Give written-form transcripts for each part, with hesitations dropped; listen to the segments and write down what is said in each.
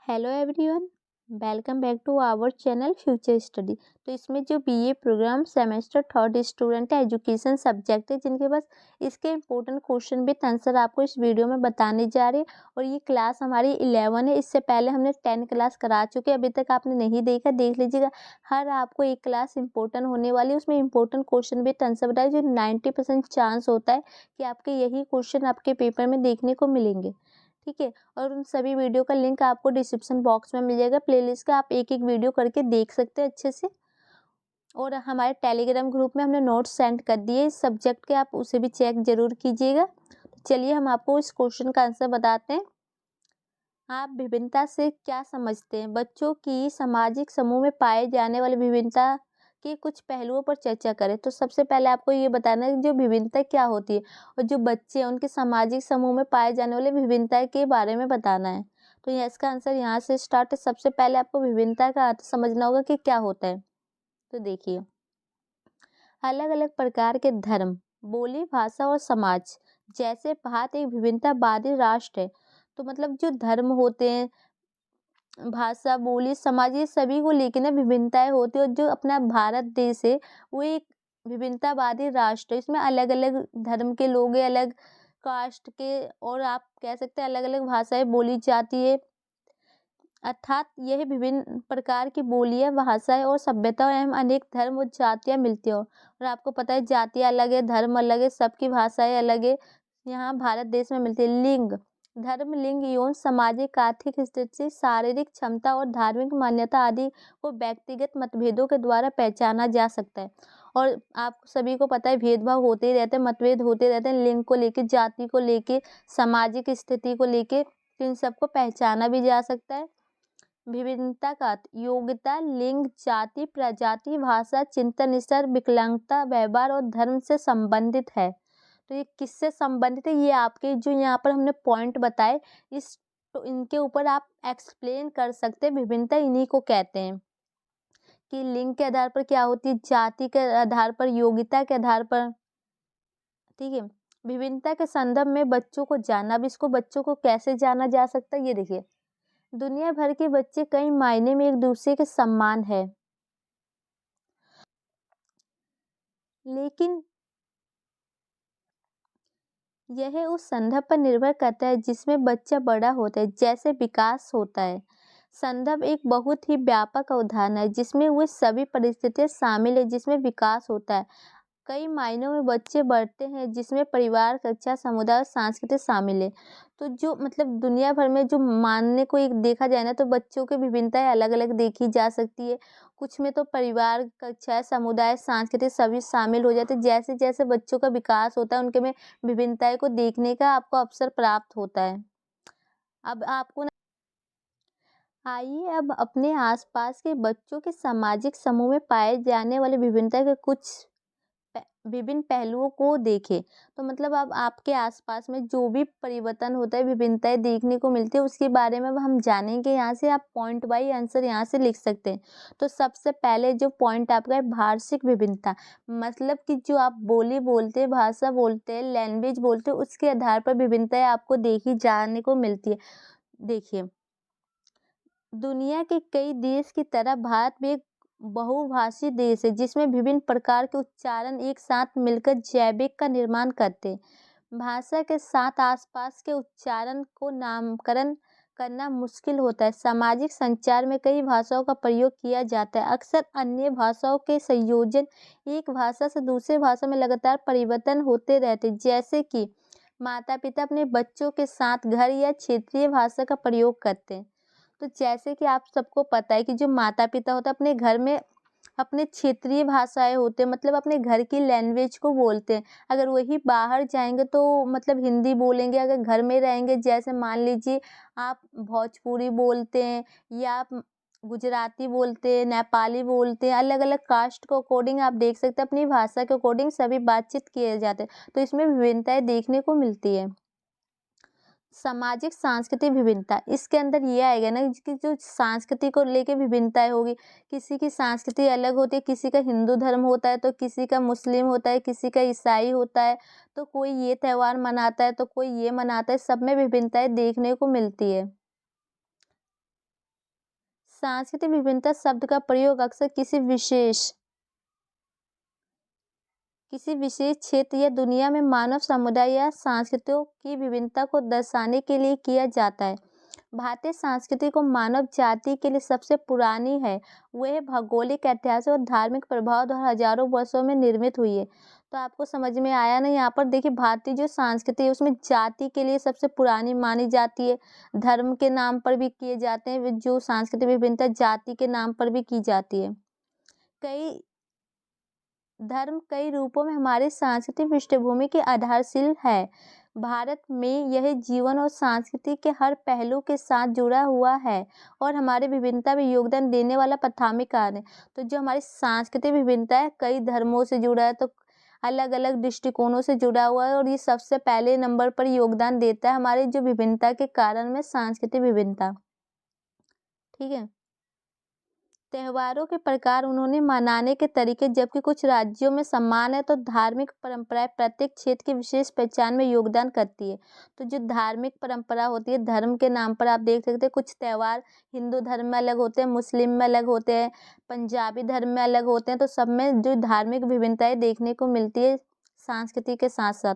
Hello everyone, welcome back to our channel future study. तो इसमें जो BA program semester third student है, education subject है, जिनके पास इसके इंपॉर्टेंट क्वेश्चन विद आंसर आपको इस वीडियो में बताने जा रहे हैं। और ये क्लास हमारी 11 है। इससे पहले हमने 10 क्लास करा चुके हैं। अभी तक आपने नहीं देखा, देख लीजिएगा। हर आपको एक क्लास इंपॉर्टेंट होने वाली है, उसमें इंपॉर्टेंट क्वेश्चन विद आंसर बताए, जो 90% चांस होता है कि आपके यही क्वेश्चन आपके पेपर में देखने को मिलेंगे। ठीक है। और उन सभी वीडियो का लिंक आपको डिस्क्रिप्शन बॉक्स में मिल जाएगा। प्लेलिस्ट का आप एक एक वीडियो करके देख सकते हैं अच्छे से। और हमारे टेलीग्राम ग्रुप में हमने नोट्स सेंड कर दिए इस सब्जेक्ट के, आप उसे भी चेक जरूर कीजिएगा। तो चलिए हम आपको इस क्वेश्चन का आंसर बताते हैं। आप विभिन्नता से क्या समझते हैं? बच्चों की सामाजिक समूह में पाए जाने वाली विभिन्नता के कुछ पहलुओं पर चर्चा करें। तो सबसे पहले आपको ये बताना है कि जो विभिन्नता क्या होती है, और जो बच्चे हैं उनके सामाजिक समूह में पाए जाने वाले विभिन्नता के बारे में बताना है। तो ये इसका आंसर यहाँ से स्टार्ट है। सबसे पहले आपको विभिन्नता का अर्थ समझना होगा कि क्या होता है। तो देखिए, अलग अलग प्रकार के धर्म, बोली, भाषा और समाज जैसे भारत एक विभिन्नतावादी राष्ट्र है। तो मतलब जो धर्म होते हैं, भाषा, बोली, समाज, ये सभी को लेके ना विभिन्नताएं होती है। और जो अपना भारत देश है वो एक विभिन्नतावादी राष्ट्र है। इसमें अलग अलग धर्म के लोग हैं, अलग कास्ट के, और आप कह सकते हैं अलग अलग भाषाएं बोली जाती है। अर्थात यह विभिन्न प्रकार की बोलियां, भाषाएं और सभ्यता एवं अनेक धर्म और जातियां मिलती हो। और आपको पता है जातियां अलग है, धर्म अलग है, सबकी भाषाएं अलग है, यहाँ भारत देश में मिलती है। लिंग, धर्म, लिंग, यौन, सामाजिक, आर्थिक स्थिति, शारीरिक क्षमता और धार्मिक मान्यता आदि को व्यक्तिगत मतभेदों के द्वारा पहचाना जा सकता है। और आप सभी को पता है भेदभाव होते ही रहते हैं, मतभेद होते रहते हैं, लिंग को लेके, जाति को लेके, सामाजिक स्थिति को लेके, तो इन सबको पहचाना भी जा सकता है। विभिन्नता का अर्थ योग्यता, लिंग, जाति, प्रजाति, भाषा, चिंतन स्तर, विकलांगता, व्यवहार और धर्म से संबंधित है। तो ये किससे संबंधित है, ये आपके जो यहाँ पर हमने पॉइंट बताए, इस तो इनके ऊपर आप एक्सप्लेन कर सकते हैं। विभिन्नता इन्हीं को कहते हैं कि लिंग के आधार पर क्या होती है, जाति के आधार पर, योग्यता के आधार पर। ठीक है। विभिन्नता के संदर्भ में बच्चों को जानना। अब इसको बच्चों को कैसे जाना जा सकता है, ये देखिए। दुनिया भर के बच्चे कई मायने में एक दूसरे के समान है, लेकिन यह उस संदर्भ पर निर्भर करता है जिसमें बच्चा बड़ा होता है। जैसे विकास होता है, संदर्भ एक बहुत ही व्यापक अवधारणा है जिसमें वे सभी परिस्थितियां शामिल है जिसमें विकास होता है। कई मायनों में बच्चे बढ़ते हैं जिसमें परिवार, कक्षा, समुदाय और संस्कृति शामिल है। तो जो मतलब दुनिया भर में जो मानने को एक देखा जाए ना, तो बच्चों की विभिन्नताएं अलग अलग देखी जा सकती है। कुछ में तो परिवार, कक्षा, समुदाय, संस्कृति सभी शामिल हो जाते हैं। जैसे जैसे बच्चों का विकास होता है, उनके में विभिन्नताएं को देखने का आपको अवसर प्राप्त होता है। अब आपको आइए अब अपने आसपास के बच्चों के सामाजिक समूह में पाए जाने वाले विभिन्नता के कुछ विभिन्न पहलुओं को देखें। तो मतलब अब आपके आसपास में जो भी परिवर्तन होता है, विभिन्नताएं देखने को मिलती है, उसके बारे में अब हम जानेंगे। यहाँ से आप पॉइंट बाई आंसर यहाँ से लिख सकते हैं। तो सबसे पहले जो पॉइंट आपका है, भाषिक विभिन्नता, मतलब कि जो आप बोली बोलते हैं, भाषा बोलते हैं, लैंग्वेज बोलते हैं, उसके आधार पर विभिन्नताएं आपको देखी जाने को मिलती है। देखिए, दुनिया के कई देश की तरह भारत भी एक बहुभाषी देश है जिसमें विभिन्न प्रकार के उच्चारण एक साथ मिलकर जैविक का निर्माण करते हैं। भाषा के साथ आसपास के उच्चारण को नामकरण करना मुश्किल होता है। सामाजिक संचार में कई भाषाओं का प्रयोग किया जाता है। अक्सर अन्य भाषाओं के संयोजन एक भाषा से दूसरे भाषा में लगातार परिवर्तन होते रहते हैं। जैसे कि माता पिता अपने बच्चों के साथ घर या क्षेत्रीय भाषा का प्रयोग करते हैं। तो जैसे कि आप सबको पता है कि जो माता पिता होता है अपने घर में अपने क्षेत्रीय भाषाएं होते हैं, मतलब अपने घर की लैंग्वेज को बोलते हैं। अगर वही बाहर जाएंगे तो मतलब हिंदी बोलेंगे। अगर घर में रहेंगे, जैसे मान लीजिए आप भोजपुरी बोलते हैं, या आप गुजराती बोलते हैं, नेपाली बोलते हैं, अलग अलग कास्ट को अकॉर्डिंग आप देख सकते हैं, अपनी भाषा के अकॉर्डिंग सभी बातचीत किए जाते हैं। तो इसमें विभिन्नताएं देखने को मिलती है। सामाजिक सांस्कृतिक विभिन्नता, इसके अंदर ये आएगा ना कि जो संस्कृति को लेके विभिन्नताएं होगी। किसी की संस्कृति अलग होती है, किसी का हिंदू धर्म होता है, तो किसी का मुस्लिम होता है, किसी का ईसाई होता है। तो कोई ये त्यौहार मनाता है तो कोई ये मनाता है, सब में विभिन्नताएं देखने को मिलती है। सांस्कृतिक विभिन्नता शब्द का प्रयोग अक्सर किसी विशेष क्षेत्र या दुनिया में मानव समुदाय या संस्कृतियों की विभिन्नता को दर्शाने के लिए किया जाता है। भारतीय संस्कृति को मानव जाति के लिए सबसे पुरानी है। वह भौगोलिक, ऐतिहासिक और धार्मिक प्रभाव द्वारा हजारों वर्षों में निर्मित हुई है। तो आपको समझ में आया ना? यहाँ पर देखिए, भारतीय जो संस्कृति है उसमें जाति के लिए सबसे पुरानी मानी जाती है। धर्म के नाम पर भी किए जाते हैं, जो सांस्कृतिक विभिन्नता जाति के नाम पर भी की जाती है। धर्म कई रूपों में हमारी सांस्कृतिक पृष्ठभूमि की आधारशिला है। भारत में यह जीवन और संस्कृति के हर पहलू के साथ जुड़ा हुआ है और हमारी विभिन्नता में योगदान देने वाला प्राथमिक कारण है। तो जो हमारी सांस्कृतिक विभिन्नता है, कई धर्मों से जुड़ा है, तो अलग अलग दृष्टिकोणों से जुड़ा हुआ है, और ये सबसे पहले नंबर पर योगदान देता है हमारे जो विभिन्नता के कारण में सांस्कृतिक विभिन्नता। ठीक है। त्योहारों के प्रकार, उन्होंने मनाने के तरीके, जबकि कुछ राज्यों में समान है, तो धार्मिक परंपराएं प्रत्येक क्षेत्र की विशेष पहचान में योगदान करती है। तो जो धार्मिक परंपरा होती है, धर्म के नाम पर आप देख सकते हैं, कुछ त्यौहार हिंदू धर्म में अलग होते हैं, मुस्लिम में अलग होते हैं, पंजाबी धर्म में अलग होते हैं। तो सब में जो धार्मिक विभिन्नताएं देखने को मिलती है संस्कृति के साथ साथ।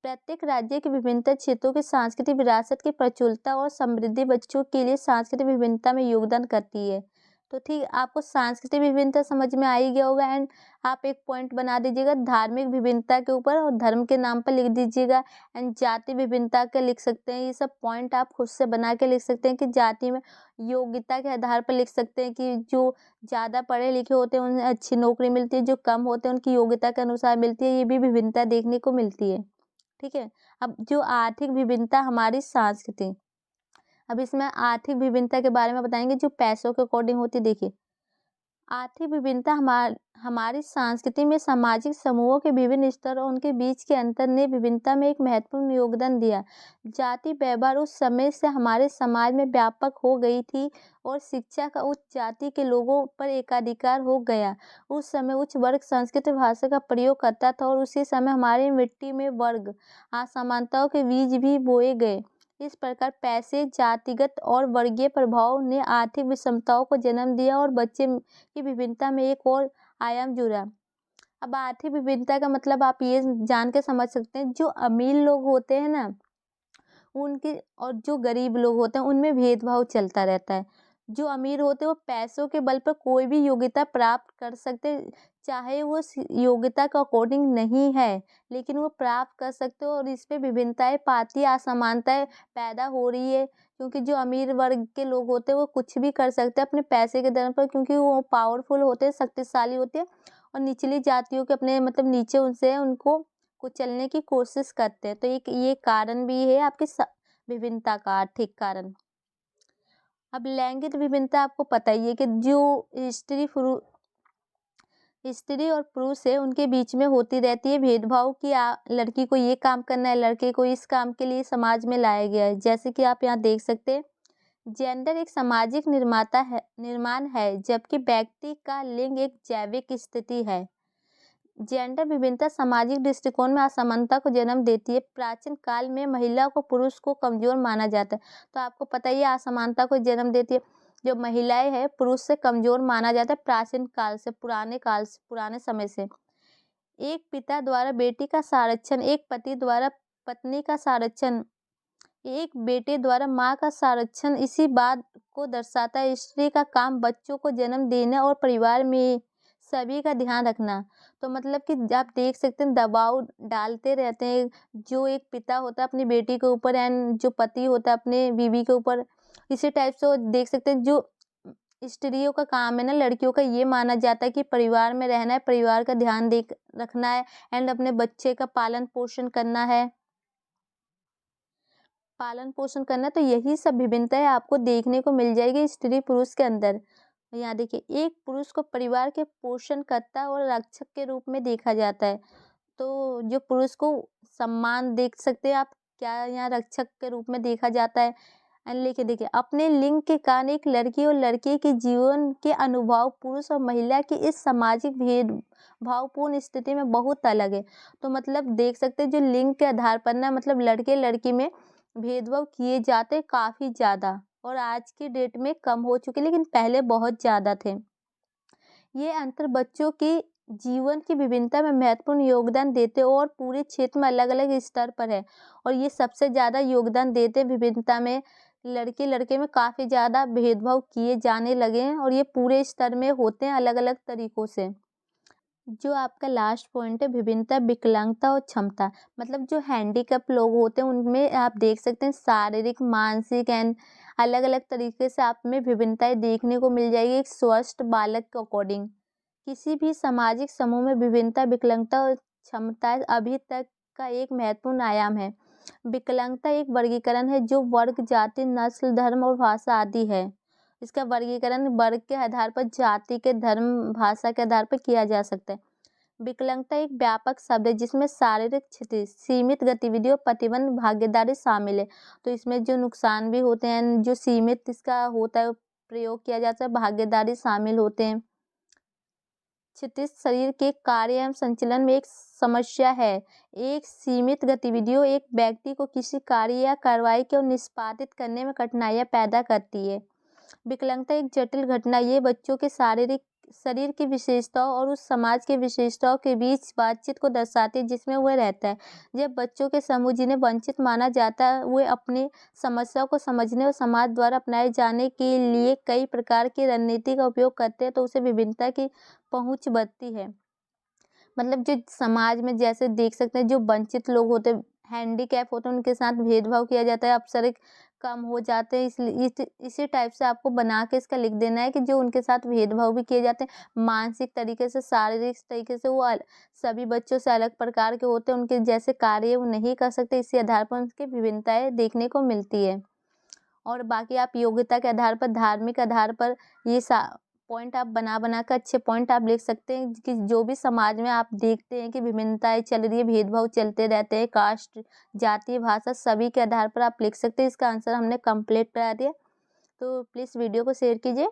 प्रत्येक राज्य की विभिन्न क्षेत्रों की सांस्कृतिक विरासत की प्रचुरता और समृद्धि बच्चों के लिए सांस्कृतिक विभिन्नता में योगदान करती है। तो ठीक, आपको सांस्कृतिक विभिन्नता समझ में आ ही गया होगा। एंड आप एक पॉइंट बना दीजिएगा धार्मिक विभिन्नता के ऊपर, और धर्म के नाम पर लिख दीजिएगा। एंड जाति विभिन्नता के लिख सकते हैं। ये सब पॉइंट आप खुद से बना के लिख सकते हैं कि जाति में योग्यता के आधार पर लिख सकते हैं कि जो ज़्यादा पढ़े लिखे होते हैं उन्हें अच्छी नौकरी मिलती है, जो कम होते हैं उनकी योग्यता के अनुसार मिलती है। ये भी विभिन्नता देखने को मिलती है। ठीक है। अब जो आर्थिक विभिन्नता हमारी संस्कृति, अब इसमें आर्थिक विभिन्नता के बारे में बताएंगे जो पैसों के अकॉर्डिंग होती है। देखिए, आर्थिक विभिन्नता हमारी संस्कृति में सामाजिक समूहों के विभिन्न स्तर और उनके बीच के अंतर ने विभिन्नता में एक महत्वपूर्ण योगदान दिया। जाति व्यवहार उस समय से हमारे समाज में व्यापक हो गई थी और शिक्षा का उच्च जाति के लोगों पर एकाधिकार हो गया। उस समय उच्च वर्ग संस्कृत भाषा का प्रयोग करता था और उसी समय हमारी मिट्टी में वर्ग असमानताओं के बीज भी बोए गए। इस प्रकार पैसे, जातिगत और वर्गीय प्रभाव ने आर्थिक विषमताओं को जन्म दिया और बच्चे की विभिन्नता में एक और आयाम जुड़ा। अब आर्थिक विभिन्नता का मतलब आप ये जान के समझ सकते हैं, जो अमीर लोग होते हैं ना, उनके और जो गरीब लोग होते हैं उनमें भेदभाव चलता रहता है। जो अमीर होते हैं वो पैसों के बल पर कोई भी योग्यता प्राप्त कर सकते, चाहे वो योग्यता के अकॉर्डिंग नहीं है, लेकिन वो प्राप्त कर सकते हो। और इस पे विभिन्नताएं पाती असमानताएं पैदा हो रही है, क्योंकि जो अमीर वर्ग के लोग होते हैं वो कुछ भी कर सकते हैं अपने पैसे के दम पर, क्योंकि वो पावरफुल होते हैं, शक्तिशाली होते हैं। और निचली जातियों के अपने मतलब नीचे उनसे उनको कुचलने की कोशिश करते हैं। तो ये कारण भी है आपकी विभिन्नता का आर्थिक कारण। अब लैंगिक विभिन्नता आपको पता ही है कि जो स्त्री और पुरुष है उनके बीच में होती रहती है भेदभाव कि लड़की को ये काम करना है, लड़के को इस काम के लिए समाज में लाया गया है। जैसे कि आप यहाँ देख सकते हैं, जेंडर एक सामाजिक निर्माण है, जबकि व्यक्ति का लिंग एक जैविक स्थिति है। जेंडर विभिन्नता सामाजिक दृष्टिकोण में असमानता को जन्म देती है। प्राचीन काल में महिला को पुरुष को कमजोर माना जाता है, तो आपको पता ही है असमानता को जन्म देती है। जो महिलाएं हैं पुरुष से कमजोर माना जाता है प्राचीन काल से, पुराने समय से। एक पिता द्वारा बेटी का संरक्षण, एक पति द्वारा पत्नी का संरक्षण, एक बेटे द्वारा माँ का संरक्षण इसी बात को दर्शाता है। स्त्री का काम बच्चों को जन्म देना और परिवार में सभी का ध्यान रखना। तो मतलब कि आप देख सकते हैं दबाव डालते रहते हैं जो एक पिता होता है अपनी बेटी के ऊपर, एंड जो पति होता है अपने बीवी के ऊपर। इसी टाइप से देख सकते हैं जो स्त्रियों का काम है ना, लड़कियों का, ये माना जाता है कि परिवार में रहना है, परिवार का ध्यान रखना है, एंड अपने बच्चे का पालन पोषण करना है। तो यही सब विभिन्नताएं आपको देखने को मिल जाएगी स्त्री पुरुष के अंदर। यहाँ देखिए, एक पुरुष को परिवार के पोषणकर्ता और रक्षक के रूप में देखा जाता है। तो जो पुरुष को सम्मान देख सकते हैं आप, क्या यहाँ रक्षक के रूप में देखा जाता है। लेकिन देखिए, अपने लिंग के कारण एक लड़की और लड़के के जीवन के अनुभव पुरुष और महिला की इस सामाजिक भेदभावपूर्ण स्थिति में बहुत अलग है। तो मतलब देख सकते हैं जो लिंग के आधार पर ना, मतलब लड़के लड़की में भेदभाव किए जाते काफ़ी ज़्यादा, और आज की डेट में कम हो चुके, लेकिन पहले बहुत ज़्यादा थे। ये अंतर बच्चों की जीवन की विभिन्नता में महत्वपूर्ण योगदान देते हैं और पूरे क्षेत्र में अलग-अलग स्तर पर है, और ये सबसे ज़्यादा योगदान देते हैं विभिन्नता में। लड़के-लड़के में काफ़ी ज़्यादा भेदभाव किए जाने लगे हैं और ये पूरे स्तर में होते हैं अलग-अलग तरीकों से। जो आपका लास्ट पॉइंट है विभिन्नता, विकलांगता और क्षमता, मतलब जो हैंडीकैप लोग होते हैं उनमें आप देख सकते हैं शारीरिक, मानसिक एंड अलग-अलग तरीके से आप में विभिन्नताएं देखने को मिल जाएगी एक स्वस्थ बालक के अकॉर्डिंग। किसी भी सामाजिक समूह में विभिन्नता, विकलांगता और क्षमताएं अभी तक का एक महत्वपूर्ण आयाम है। विकलांगता एक वर्गीकरण है जो वर्ग, जाति, नस्ल, धर्म और भाषा आदि है। इसका वर्गीकरण वर्ग के आधार पर, जाति के, धर्म, भाषा के आधार पर किया जा सकता है। विकलांगता एक व्यापक शब्द है जिसमें शारीरिक क्षति, सीमित गतिविधि और प्रतिबंध भागीदारी शामिल है। तो इसमें जो नुकसान भी होते हैं, जो सीमित इसका होता है प्रयोग किया जाता है, भागीदारी शामिल होते हैं। क्षितिज शरीर के कार्य एवं संचलन में एक समस्या है। एक सीमित गतिविधियों एक व्यक्ति को किसी कार्य या कार्रवाई को निष्पादित करने में कठिनाइयां पैदा करती है। विकलांगता एक जटिल घटना, ये बच्चों के शारीरिक शरीर की विशेषताओं और उस समाज की विशेषताओं के बीच बातचीत को दर्शाती है जिसमें वह रहता है। जब बच्चों के समूह जिन्हें वंचित माना जाता है वे अपनी समस्याओं को समझने और समाज द्वारा अपनाए जाने के लिए कई प्रकार की रणनीति का उपयोग करते हैं, तो उसे विभिन्नता की पहुंच बढ़ती है। मतलब जो समाज में जैसे देख सकते हैं जो वंचित लोग होते हैं, हैंडीकैप होते हैं, उनके साथ भेदभाव किया जाता है, अवसर कम हो जाते हैं, इसलिए इसी टाइप से आपको बना के इसका लिख देना है कि जो उनके साथ भेदभाव भी किए जाते हैं, मानसिक तरीके से, शारीरिक तरीके से, वो सभी बच्चों से अलग प्रकार के होते हैं, उनके जैसे कार्य वो नहीं कर सकते, इसी आधार पर उनकी विभिन्नताएं देखने को मिलती है। और बाकी आप योग्यता के आधार पर, धार्मिक आधार पर ये पॉइंट आप बना कर अच्छे पॉइंट आप लिख सकते हैं कि जो भी समाज में आप देखते हैं कि विभिन्नताएं चल रही है, भेदभाव चलते रहते हैं, कास्ट, जाति, भाषा, सभी के आधार पर आप लिख सकते हैं। इसका आंसर हमने कंप्लीट करा दिया। तो प्लीज़ वीडियो को शेयर कीजिए।